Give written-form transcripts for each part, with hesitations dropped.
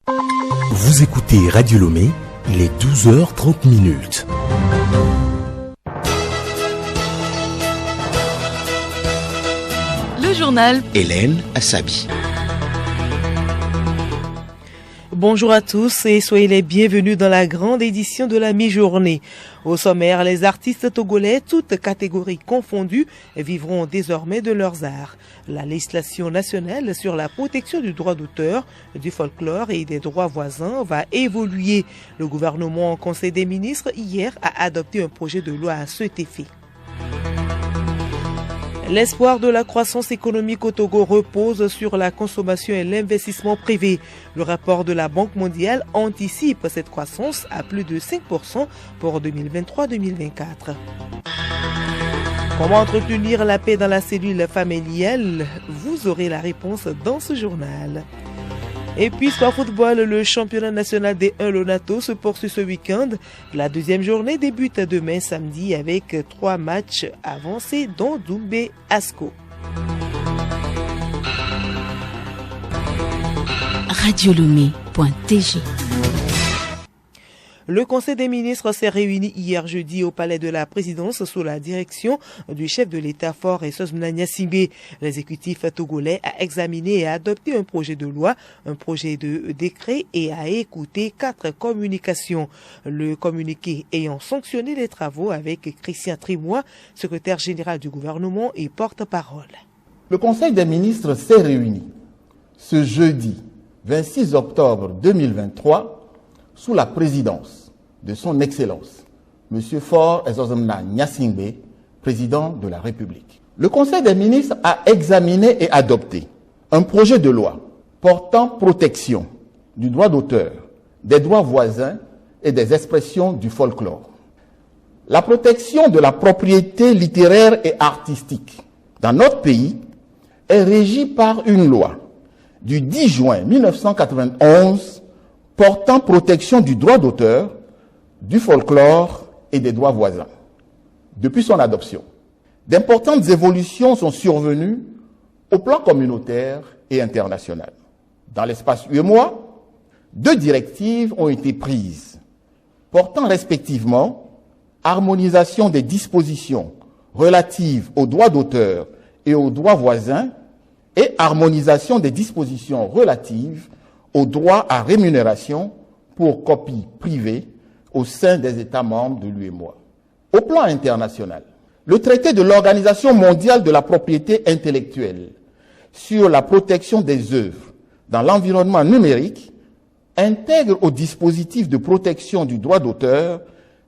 Vous écoutez Radio Lomé, il est 12h30. Le journal Hélène Assabi. Bonjour à tous et soyez les bienvenus dans la grande édition de la mi-journée. Au sommaire, les artistes togolais, toutes catégories confondues, vivront désormais de leurs arts. La législation nationale sur la protection du droit d'auteur, du folklore et des droits voisins va évoluer. Le gouvernement en Conseil des ministres hier a adopté un projet de loi à cet effet. L'espoir de la croissance économique au Togo repose sur la consommation et l'investissement privé. Le rapport de la Banque mondiale anticipe cette croissance à plus de 5% pour 2023-2024. Comment entretenir la paix dans la cellule familiale? Vous aurez la réponse dans ce journal. Et puis, sport football, le championnat national des 1 Lonato se poursuit ce week-end. La deuxième journée débute demain samedi avec 3 matchs avancés dont Doumbé Asco. radiolomé.tg. Le Conseil des ministres s'est réuni hier jeudi au palais de la présidence sous la direction du chef de l'État Faure Essozmna Gnassingbé. L'exécutif togolais a examiné et a adopté un projet de loi, un projet de décret et a écouté 4 communications. Le communiqué ayant sanctionné les travaux avec Christian Trimois, secrétaire général du gouvernement et porte-parole. Le Conseil des ministres s'est réuni ce jeudi 26 octobre 2023 sous la présidence de son Excellence, M. Faure Essozmna Gnassingbé, président de la République. Le Conseil des ministres a examiné et adopté un projet de loi portant protection du droit d'auteur, des droits voisins et des expressions du folklore. La protection de la propriété littéraire et artistique dans notre pays est régie par une loi du 10 juin 1991 portant protection du droit d'auteur, du folklore et des droits voisins. Depuis son adoption, d'importantes évolutions sont survenues au plan communautaire et international. Dans l'espace UEMOA, 2 directives ont été prises, portant respectivement harmonisation des dispositions relatives aux droits d'auteur et aux droits voisins et harmonisation des dispositions relatives au droit à rémunération pour copie privée au sein des États membres de l'UEMOA. Au plan international, le traité de l'Organisation mondiale de la propriété intellectuelle sur la protection des œuvres dans l'environnement numérique intègre au dispositif de protection du droit d'auteur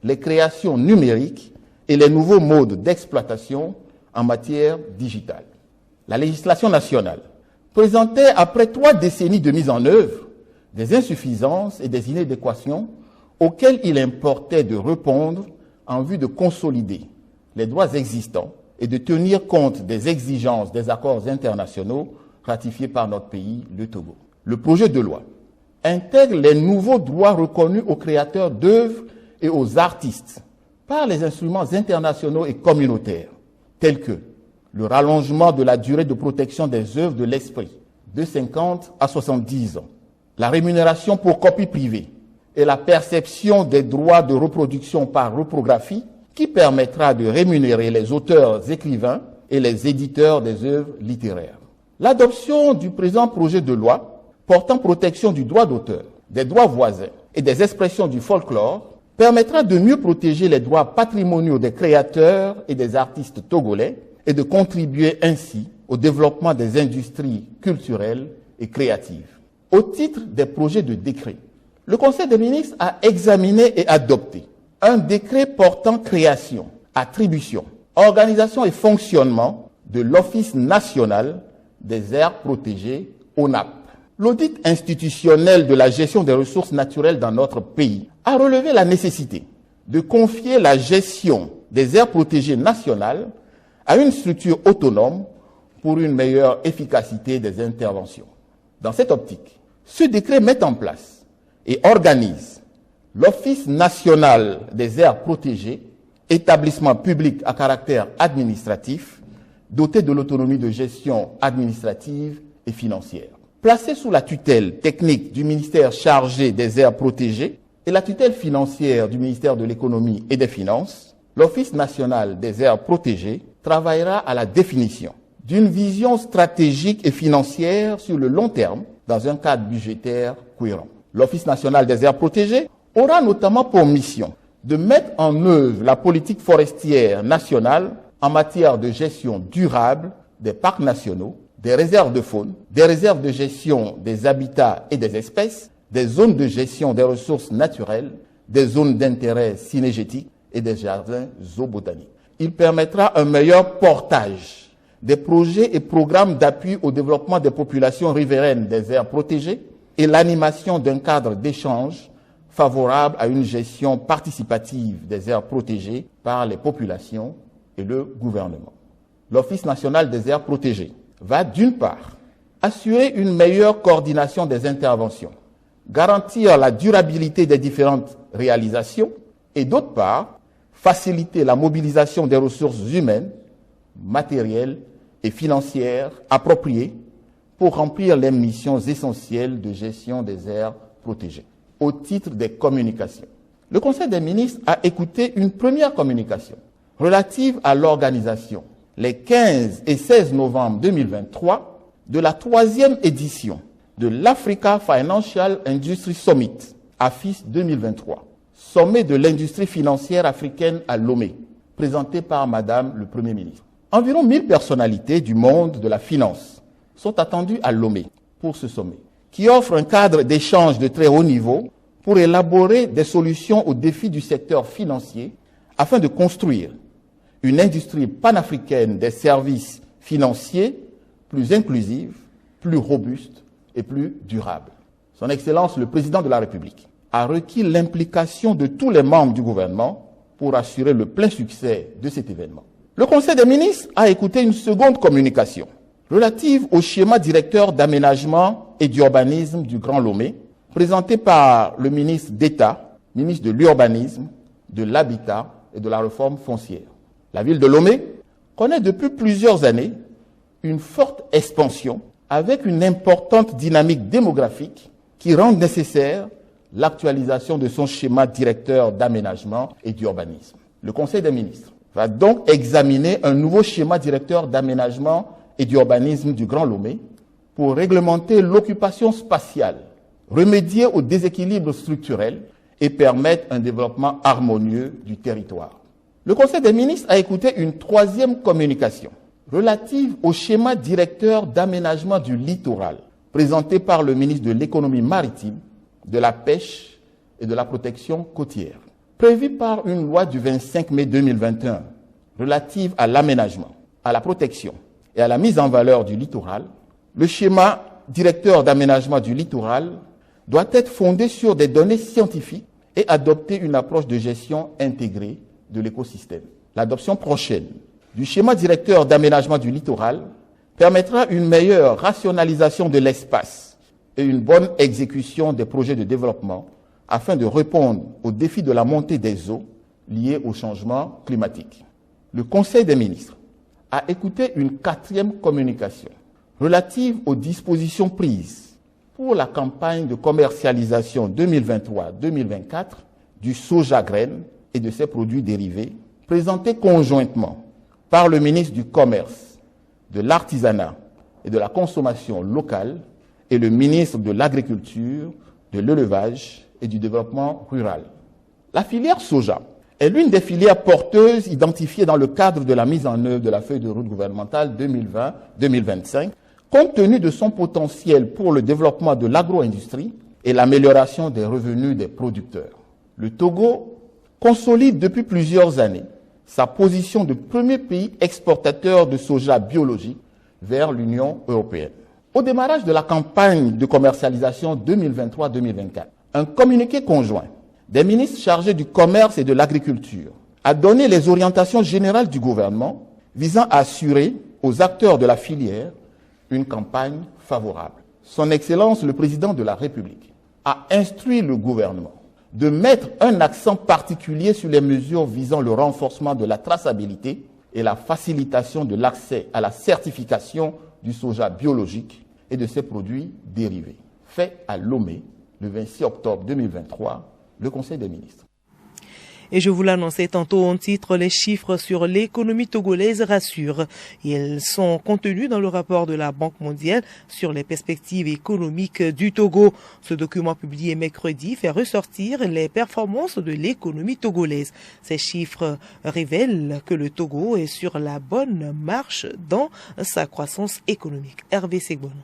les créations numériques et les nouveaux modes d'exploitation en matière digitale. La législation nationale présentait, après 3 décennies de mise en œuvre, des insuffisances et des inadéquations auxquelles il importait de répondre en vue de consolider les droits existants et de tenir compte des exigences des accords internationaux ratifiés par notre pays, le Togo. Le projet de loi intègre les nouveaux droits reconnus aux créateurs d'œuvres et aux artistes par les instruments internationaux et communautaires, tels que le rallongement de la durée de protection des œuvres de l'esprit de 50 à 70 ans, la rémunération pour copie privée et la perception des droits de reproduction par reprographie qui permettra de rémunérer les auteurs écrivains et les éditeurs des œuvres littéraires. L'adoption du présent projet de loi portant protection du droit d'auteur, des droits voisins et des expressions du folklore permettra de mieux protéger les droits patrimoniaux des créateurs et des artistes togolais et de contribuer ainsi au développement des industries culturelles et créatives. Au titre des projets de décret, le Conseil des ministres a examiné et adopté un décret portant création, attribution, organisation et fonctionnement de l'Office national des aires protégées, ONAP. L'audit institutionnel de la gestion des ressources naturelles dans notre pays a relevé la nécessité de confier la gestion des aires protégées nationales à une structure autonome pour une meilleure efficacité des interventions. Dans cette optique, ce décret met en place et organise l'Office national des aires protégées, établissement public à caractère administratif, doté de l'autonomie de gestion administrative et financière. Placé sous la tutelle technique du ministère chargé des aires protégées et la tutelle financière du ministère de l'Économie et des Finances, l'Office national des aires protégées travaillera à la définition d'une vision stratégique et financière sur le long terme dans un cadre budgétaire cohérent. L'Office national des aires protégées aura notamment pour mission de mettre en œuvre la politique forestière nationale en matière de gestion durable des parcs nationaux, des réserves de faune, des réserves de gestion des habitats et des espèces, des zones de gestion des ressources naturelles, des zones d'intérêt cynégétique et des jardins zoobotaniques. Il permettra un meilleur portage des projets et programmes d'appui au développement des populations riveraines des aires protégées et l'animation d'un cadre d'échange favorable à une gestion participative des aires protégées par les populations et le gouvernement. L'Office national des aires protégées va d'une part assurer une meilleure coordination des interventions, garantir la durabilité des différentes réalisations et d'autre part faciliter la mobilisation des ressources humaines, matérielles et financières appropriées pour remplir les missions essentielles de gestion des aires protégées. Au titre des communications, le Conseil des ministres a écouté une première communication relative à l'organisation, les 15 et 16 novembre 2023, de la 3e édition de l'Africa Financial Industry Summit, AFIS 2023, sommet de l'industrie financière africaine à Lomé, présenté par Madame le Premier ministre. Environ 1000 personnalités du monde de la finance sont attendues à Lomé pour ce sommet, qui offre un cadre d'échange de très haut niveau pour élaborer des solutions aux défis du secteur financier afin de construire une industrie panafricaine des services financiers plus inclusive, plus robuste et plus durable. Son Excellence le Président de la République a requis l'implication de tous les membres du gouvernement pour assurer le plein succès de cet événement. Le Conseil des ministres a écouté une seconde communication relative au schéma directeur d'aménagement et d'urbanisme du Grand Lomé, présenté par le ministre d'État, ministre de l'Urbanisme, de l'Habitat et de la Réforme foncière. La ville de Lomé connaît depuis plusieurs années une forte expansion avec une importante dynamique démographique qui rend nécessaire l'actualisation de son schéma directeur d'aménagement et d'urbanisme. Le Conseil des ministres va donc examiner un nouveau schéma directeur d'aménagement et d'urbanisme du Grand Lomé pour réglementer l'occupation spatiale, remédier aux déséquilibres structurels et permettre un développement harmonieux du territoire. Le Conseil des ministres a écouté une 3e communication relative au schéma directeur d'aménagement du littoral, présenté par le ministre de l'Économie maritime, de la Pêche et de la Protection côtière. Prévu par une loi du 25 mai 2021 relative à l'aménagement, à la protection et à la mise en valeur du littoral, le schéma directeur d'aménagement du littoral doit être fondé sur des données scientifiques et adopter une approche de gestion intégrée de l'écosystème. L'adoption prochaine du schéma directeur d'aménagement du littoral permettra une meilleure rationalisation de l'espace et une bonne exécution des projets de développement afin de répondre aux défis de la montée des eaux liés au changement climatique. Le Conseil des ministres a écouté une 4e communication relative aux dispositions prises pour la campagne de commercialisation 2023-2024 du soja graine et de ses produits dérivés, présentée conjointement par le ministre du Commerce, de l'Artisanat et de la Consommation locale et le ministre de l'Agriculture, de l'Élevage et du Développement rural. La filière soja est l'une des filières porteuses identifiées dans le cadre de la mise en œuvre de la feuille de route gouvernementale 2020-2025, compte tenu de son potentiel pour le développement de l'agro-industrie et l'amélioration des revenus des producteurs. Le Togo consolide depuis plusieurs années sa position de premier pays exportateur de soja biologique vers l'Union européenne. Au démarrage de la campagne de commercialisation 2023-2024, un communiqué conjoint des ministres chargés du commerce et de l'agriculture a donné les orientations générales du gouvernement visant à assurer aux acteurs de la filière une campagne favorable. Son Excellence le Président de la République a instruit le gouvernement de mettre un accent particulier sur les mesures visant le renforcement de la traçabilité et la facilitation de l'accès à la certification du soja biologique et de ses produits dérivés. Fait à Lomé, le 26 octobre 2023, le Conseil des ministres. Et je vous l'annonçais tantôt en titre, les chiffres sur l'économie togolaise rassurent. Ils sont contenus dans le rapport de la Banque mondiale sur les perspectives économiques du Togo. Ce document publié mercredi fait ressortir les performances de l'économie togolaise. Ces chiffres révèlent que le Togo est sur la bonne marche dans sa croissance économique. Hervé Segbono.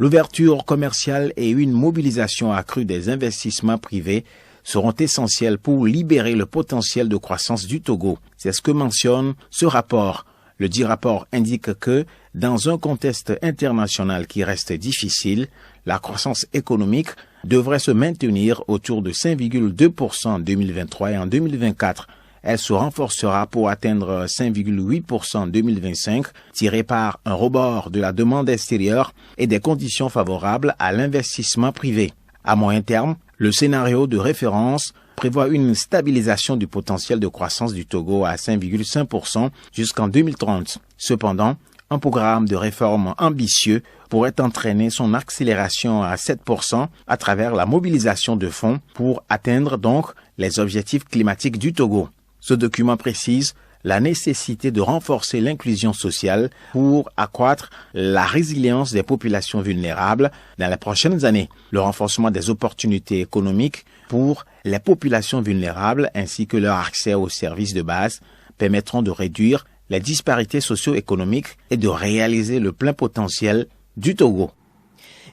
L'ouverture commerciale et une mobilisation accrue des investissements privés seront essentiels pour libérer le potentiel de croissance du Togo. C'est ce que mentionne ce rapport. Le dit rapport indique que, dans un contexte international qui reste difficile, la croissance économique devrait se maintenir autour de 5,2% en 2023 et en 2024. Elle se renforcera pour atteindre 5,8% en 2025, tirée par un rebord de la demande extérieure et des conditions favorables à l'investissement privé. À moyen terme, le scénario de référence prévoit une stabilisation du potentiel de croissance du Togo à 5,5% jusqu'en 2030. Cependant, un programme de réforme ambitieux pourrait entraîner son accélération à 7% à travers la mobilisation de fonds pour atteindre donc les objectifs climatiques du Togo. Ce document précise la nécessité de renforcer l'inclusion sociale pour accroître la résilience des populations vulnérables dans les prochaines années, le renforcement des opportunités économiques pour les populations vulnérables ainsi que leur accès aux services de base permettront de réduire les disparités socio-économiques et de réaliser le plein potentiel du Togo.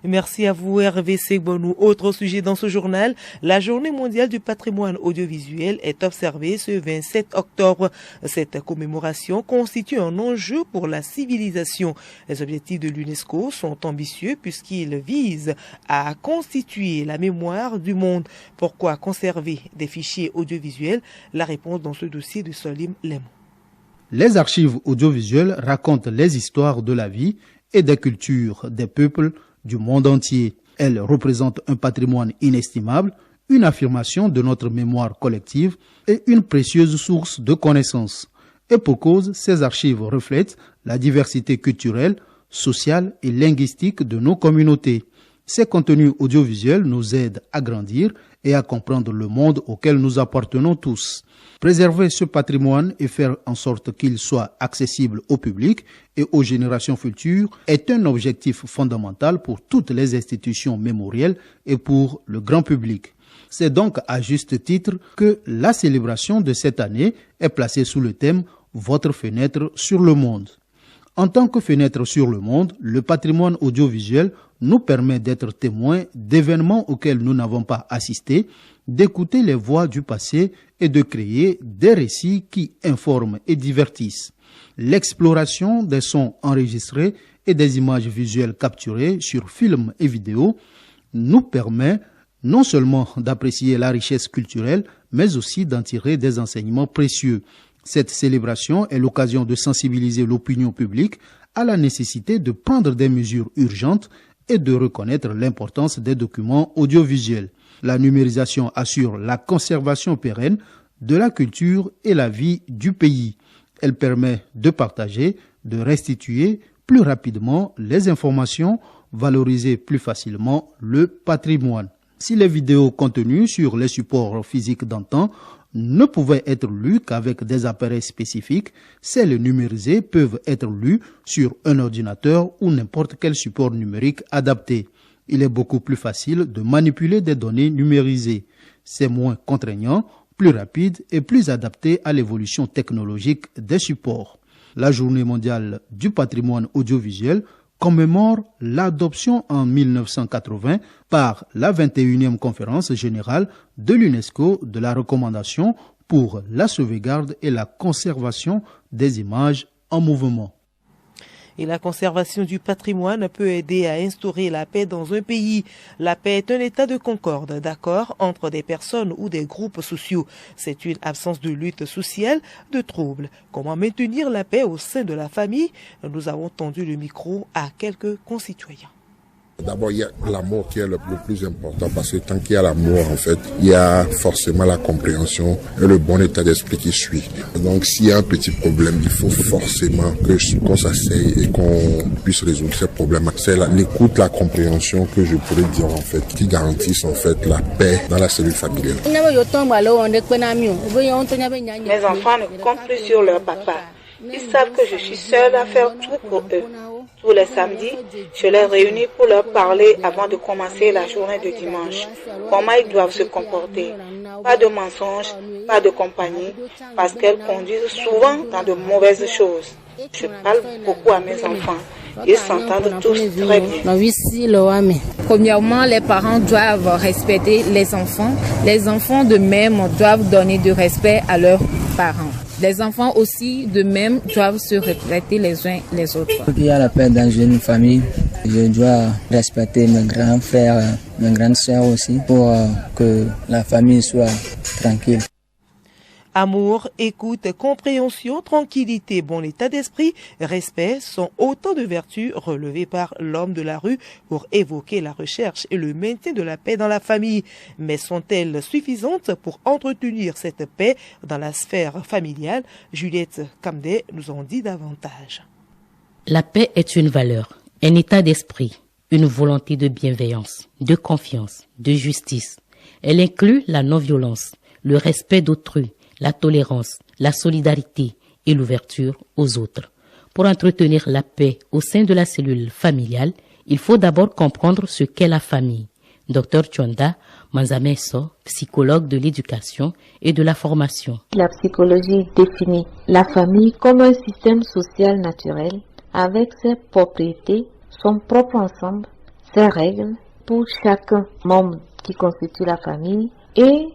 Merci à vous Hervé Segbono. Autre sujet dans ce journal, la journée mondiale du patrimoine audiovisuel est observée ce 27 octobre. Cette commémoration constitue un enjeu pour la civilisation. Les objectifs de l'UNESCO sont ambitieux puisqu'ils visent à constituer la mémoire du monde. Pourquoi conserver des fichiers audiovisuels? La réponse dans ce dossier de Solim Lemon. Les archives audiovisuelles racontent les histoires de la vie et des cultures des peuples du monde entier. Elles représentent un patrimoine inestimable, une affirmation de notre mémoire collective et une précieuse source de connaissances. Et pour cause, ces archives reflètent la diversité culturelle, sociale et linguistique de nos communautés. Ces contenus audiovisuels nous aident à grandir et à comprendre le monde auquel nous appartenons tous. Préserver ce patrimoine et faire en sorte qu'il soit accessible au public et aux générations futures est un objectif fondamental pour toutes les institutions mémorielles et pour le grand public. C'est donc à juste titre que la célébration de cette année est placée sous le thème « Votre fenêtre sur le monde ». En tant que fenêtre sur le monde, le patrimoine audiovisuel nous permet d'être témoins d'événements auxquels nous n'avons pas assisté, d'écouter les voix du passé et de créer des récits qui informent et divertissent. L'exploration des sons enregistrés et des images visuelles capturées sur film et vidéo nous permet non seulement d'apprécier la richesse culturelle, mais aussi d'en tirer des enseignements précieux. Cette célébration est l'occasion de sensibiliser l'opinion publique à la nécessité de prendre des mesures urgentes et de reconnaître l'importance des documents audiovisuels. La numérisation assure la conservation pérenne de la culture et la vie du pays. Elle permet de partager, de restituer plus rapidement les informations, valoriser plus facilement le patrimoine. Si les vidéos contenues sur les supports physiques d'antan ne pouvaient être lues qu'avec des appareils spécifiques, celles numérisées peuvent être lues sur un ordinateur ou n'importe quel support numérique adapté. Il est beaucoup plus facile de manipuler des données numérisées. C'est moins contraignant, plus rapide et plus adapté à l'évolution technologique des supports. La Journée mondiale du patrimoine audiovisuel commémore l'adoption en 1980 par la 21e conférence générale de l'UNESCO de la recommandation pour la sauvegarde et la conservation des images en mouvement. Et la conservation du patrimoine peut aider à instaurer la paix dans un pays. La paix est un état de concorde, d'accord, entre des personnes ou des groupes sociaux. C'est une absence de lutte sociale, de troubles. Comment maintenir la paix au sein de la famille? Nous avons tendu le micro à quelques concitoyens. D'abord, il y a l'amour qui est le plus important parce que tant qu'il y a l'amour, en fait, il y a forcément la compréhension et le bon état d'esprit qui suit. Donc, s'il y a un petit problème, il faut forcément qu'on s'asseye et qu'on puisse résoudre ces problèmes. C'est l'écoute, la compréhension que je pourrais dire, en fait, qui garantissent, en fait, la paix dans la cellule familiale. Mes enfants ne comptent plus sur leur papa. Ils savent que je suis seule à faire tout pour eux. Tous les samedis, je les réunis pour leur parler avant de commencer la journée de dimanche. Comment ils doivent se comporter. Pas de mensonges, pas de compagnie, parce qu'elles conduisent souvent dans de mauvaises choses. Je parle beaucoup à mes enfants. Ils s'entendent tous très bien. Premièrement, les parents doivent respecter les enfants. Les enfants de même doivent donner du respect à leurs parents. Les enfants aussi, de même, doivent se respecter les uns les autres. Pour qu'il y ait la paix dans une famille, je dois respecter mes grands frères, mes grandes sœurs aussi, pour que la famille soit tranquille. Amour, écoute, compréhension, tranquillité, bon état d'esprit, respect sont autant de vertus relevées par l'homme de la rue pour évoquer la recherche et le maintien de la paix dans la famille. Mais sont-elles suffisantes pour entretenir cette paix dans la sphère familiale? Juliette Kamdé nous en dit davantage. La paix est une valeur, un état d'esprit, une volonté de bienveillance, de confiance, de justice. Elle inclut la non-violence, le respect d'autrui, la tolérance, la solidarité et l'ouverture aux autres. Pour entretenir la paix au sein de la cellule familiale, il faut d'abord comprendre ce qu'est la famille. Dr Chonda Manzameso, psychologue de l'éducation et de la formation. La psychologie définit la famille comme un système social naturel avec ses propriétés, son propre ensemble, ses règles pour chaque membre qui constitue la famille et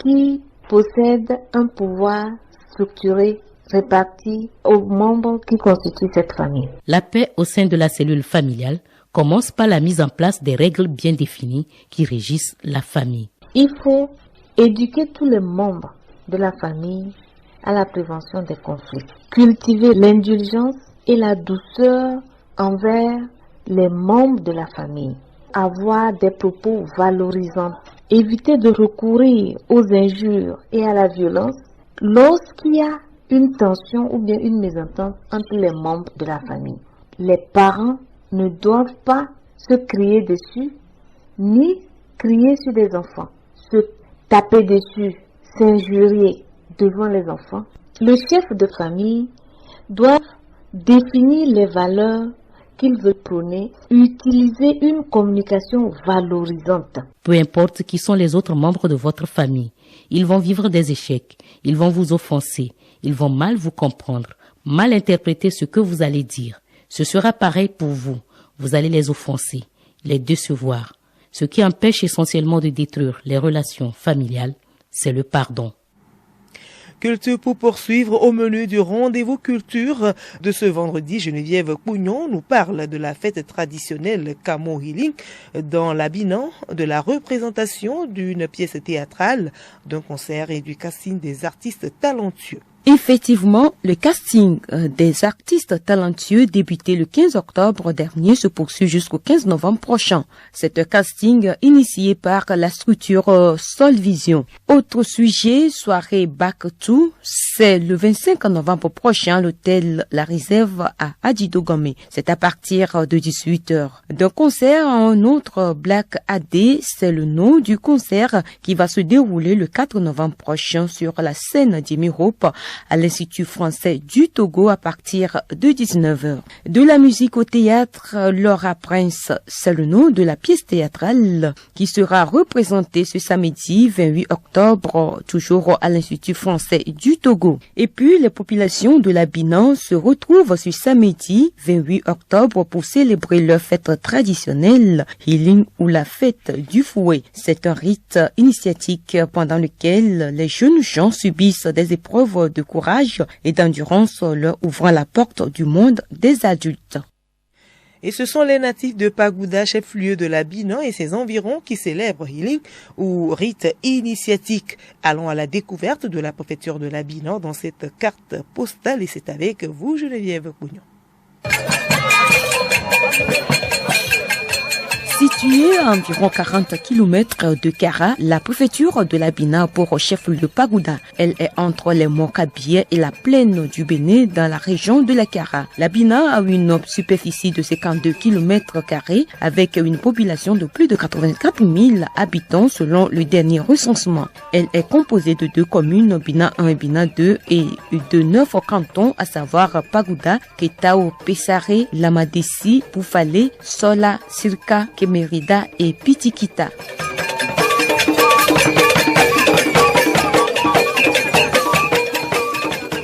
qui possède un pouvoir structuré réparti aux membres qui constituent cette famille. La paix au sein de la cellule familiale commence par la mise en place des règles bien définies qui régissent la famille. Il faut éduquer tous les membres de la famille à la prévention des conflits, cultiver l'indulgence et la douceur envers les membres de la famille, avoir des propos valorisants, éviter de recourir aux injures et à la violence lorsqu'il y a une tension ou bien une mésentente entre les membres de la famille. Les parents ne doivent pas se crier dessus ni crier sur des enfants, se taper dessus, s'injurier devant les enfants. Le chef de famille doit définir les valeurs qu'il veut prôner, utiliser une communication valorisante. Peu importe qui sont les autres membres de votre famille, ils vont vivre des échecs, ils vont vous offenser, ils vont mal vous comprendre, mal interpréter ce que vous allez dire. Ce sera pareil pour vous. Vous allez les offenser, les décevoir. Ce qui empêche essentiellement de détruire les relations familiales, c'est le pardon. Culture pour poursuivre au menu du rendez-vous culture de ce vendredi. Geneviève Cougnon nous parle de la fête traditionnelle Kamo Healing dans l'habillement de la représentation d'une pièce théâtrale, d'un concert et du casting des artistes talentueux. Effectivement, le casting des artistes talentueux débuté le 15 octobre dernier se poursuit jusqu'au 15 novembre prochain. C'est un casting initié par la structure Solvision. Autre sujet, soirée Back to, c'est le 25 novembre prochain à l'hôtel La Réserve à Adidogame. C'est à partir de 18h. D'un concert à un autre, Black AD, c'est le nom du concert qui va se dérouler le 4 novembre prochain sur la scène d'Emirope à l'Institut français du Togo à partir de 19h. De la musique au théâtre, Laura Prince, c'est le nom de la pièce théâtrale qui sera représentée ce samedi 28 octobre, toujours à l'Institut français du Togo. Et puis, les populations de la Binan se retrouvent ce samedi 28 octobre pour célébrer leur fête traditionnelle, Healing ou la fête du fouet. C'est un rite initiatique pendant lequel les jeunes gens subissent des épreuves de courage et d'endurance leur ouvrant la porte du monde des adultes. Et ce sont les natifs de Pagouda, chef-lieu de la Binan et ses environs qui célèbrent Healing ou rite initiatique. Allons à la découverte de la préfecture de la Binan dans cette carte postale et c'est avec vous Geneviève Cougnon. Située à environ 40 km de Kara, la préfecture de la Bina pour chef-lieu Pagouda. Elle est entre les monts Kabié et la plaine du Bénin dans la région de la Kara. La Bina a une superficie de 52 km avec une population de plus de 84 000 habitants selon le dernier recensement. Elle est composée de 2 communes, Bina 1 et Bina 2, et de 9 cantons, à savoir Pagouda, Ketao, Pessaré, Lamadessi, Poufalé, Sola, Sirka, Kemerida et Pitikita.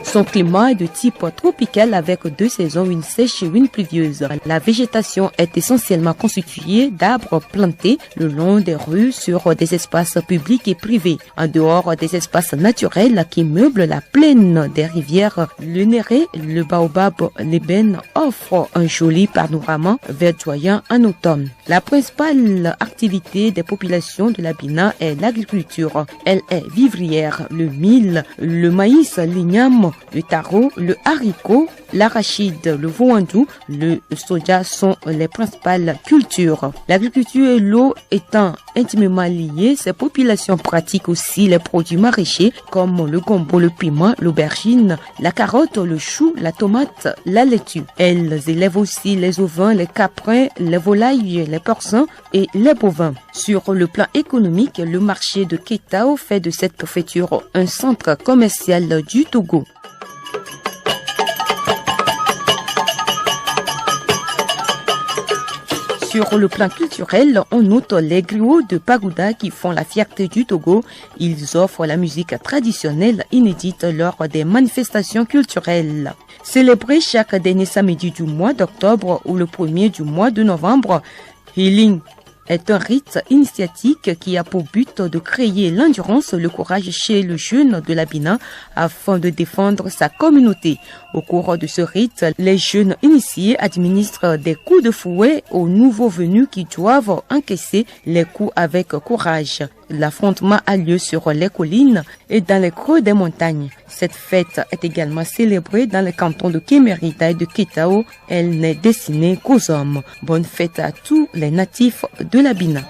Son climat est de type tropical avec 2 saisons, une sèche et une pluvieuse. La végétation est essentiellement constituée d'arbres plantés le long des rues sur des espaces publics et privés. En dehors des espaces naturels qui meublent la plaine des rivières, le Néré, le Baobab, l'ébène offrent un joli panorama verdoyant en automne. La principale activité des populations de la Bina est l'agriculture. Elle est vivrière. Le mil, le maïs, l'igname, le taro, le haricot, l'arachide, le voandou, le soja sont les principales cultures. L'agriculture et l'eau étant intimement liées, ces populations pratiquent aussi les produits maraîchers comme le gombo, le piment, l'aubergine, la carotte, le chou, la tomate, la laitue. Elles élèvent aussi les ovins, les caprins, les volailles, les porcins et les bovins. Sur le plan économique, le marché de Ketao fait de cette préfecture un centre commercial du Togo. Sur le plan culturel, on note les griots de Pagouda qui font la fierté du Togo. Ils offrent la musique traditionnelle inédite lors des manifestations culturelles. Célébré chaque dernier samedi du mois d'octobre ou le premier du mois de novembre, Healing est un rite initiatique qui a pour but de créer l'endurance, le courage chez le jeune de la Bina afin de défendre sa communauté. Au cours de ce rite, les jeunes initiés administrent des coups de fouet aux nouveaux venus qui doivent encaisser les coups avec courage. L'affrontement a lieu sur les collines et dans les creux des montagnes. Cette fête est également célébrée dans les cantons de Kemerida et de Ketao. Elle n'est destinée qu'aux hommes. Bonne fête à tous les natifs de la Bina.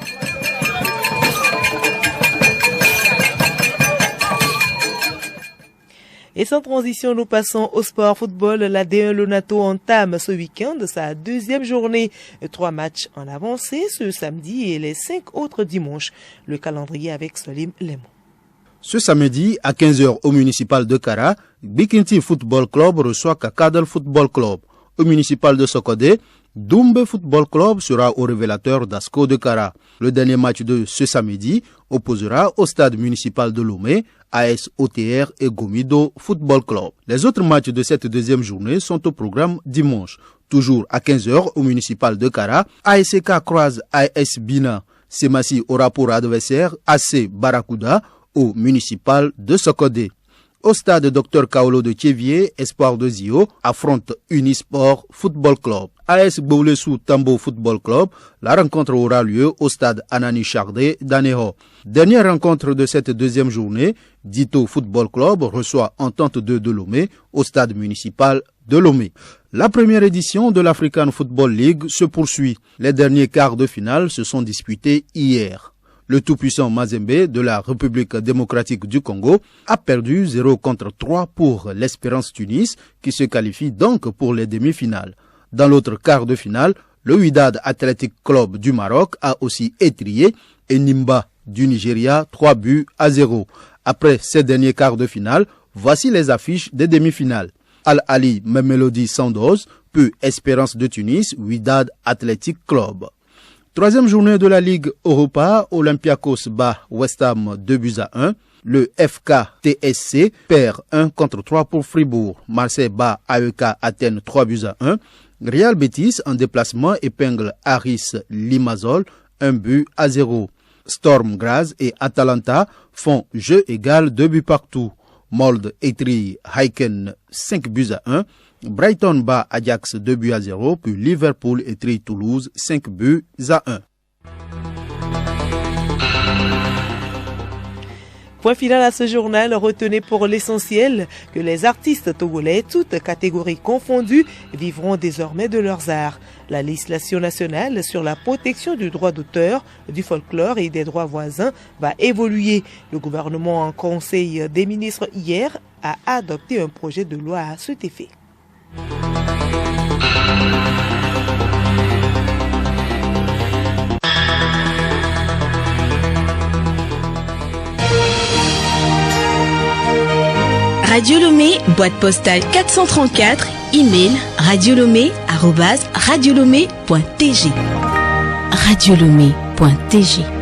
Et sans transition, nous passons au sport football. La D1 Lonato entame ce week-end sa 2e journée. 3 matchs en avancée ce samedi et les 5 autres dimanches. Le calendrier avec Solim Lemon. Ce samedi, à 15h au municipal de Kara, Bikinti Football Club reçoit Kakadal Football Club. Au municipal de Sokodé, Doumbé Football Club sera au révélateur d'Asco de Kara. Le dernier match de ce samedi opposera au stade municipal de Lomé, AS OTR et Gomido Football Club. Les autres matchs de cette 2e journée sont au programme dimanche. Toujours à 15h au municipal de Kara, ASK croise AS Bina. Semassi aura pour adversaire AC Barakuda au municipal de Sokodé. Au stade Dr Kaolo de Tchévier, Espoir de Zio affronte Unisport Football Club. AS Boulessou Tambo Football Club, la rencontre aura lieu au stade Anani Chardé d'Aneho. Dernière rencontre de cette 2e journée, Dito Football Club reçoit Entente 2 de Lomé au stade municipal de Lomé. La première édition de l'African Football League se poursuit. Les derniers quarts de finale se sont disputés hier. Le tout-puissant Mazembe de la République démocratique du Congo a perdu 0-3 pour l'Espérance Tunis qui se qualifie donc pour les demi-finales. Dans l'autre quart de finale, le Wydad Athletic Club du Maroc a aussi étrié Enimba du Nigeria 3-0. Après ces derniers quarts de finale, voici les affiches des demi-finales. Al-Ali Mamelodi Sandoz, puis Espérance de Tunis, Wydad Athletic Club. 3e journée de la Ligue Europa, Olympiakos bat West Ham 2-1. Le FK TSC perd 1-3 pour Fribourg. Marseille bat AEK Athènes 3-1. Real Betis en déplacement épingle Aris Limassol 1-0. Storm Graz et Atalanta font jeu égal 2 buts partout. Molde étrille Heiken 5-1. Brighton bat Ajax 2-0, puis Liverpool étrille Toulouse 5-1. Point final à ce journal. Retenez pour l'essentiel que les artistes togolais, toutes catégories confondues, vivront désormais de leurs arts. La législation nationale sur la protection du droit d'auteur, du folklore et des droits voisins va évoluer. Le gouvernement en Conseil des ministres hier a adopté un projet de loi à cet effet. Radio Lomé, boîte postale 434, email radiolomé@radiolomé.tg. radiolomé.tg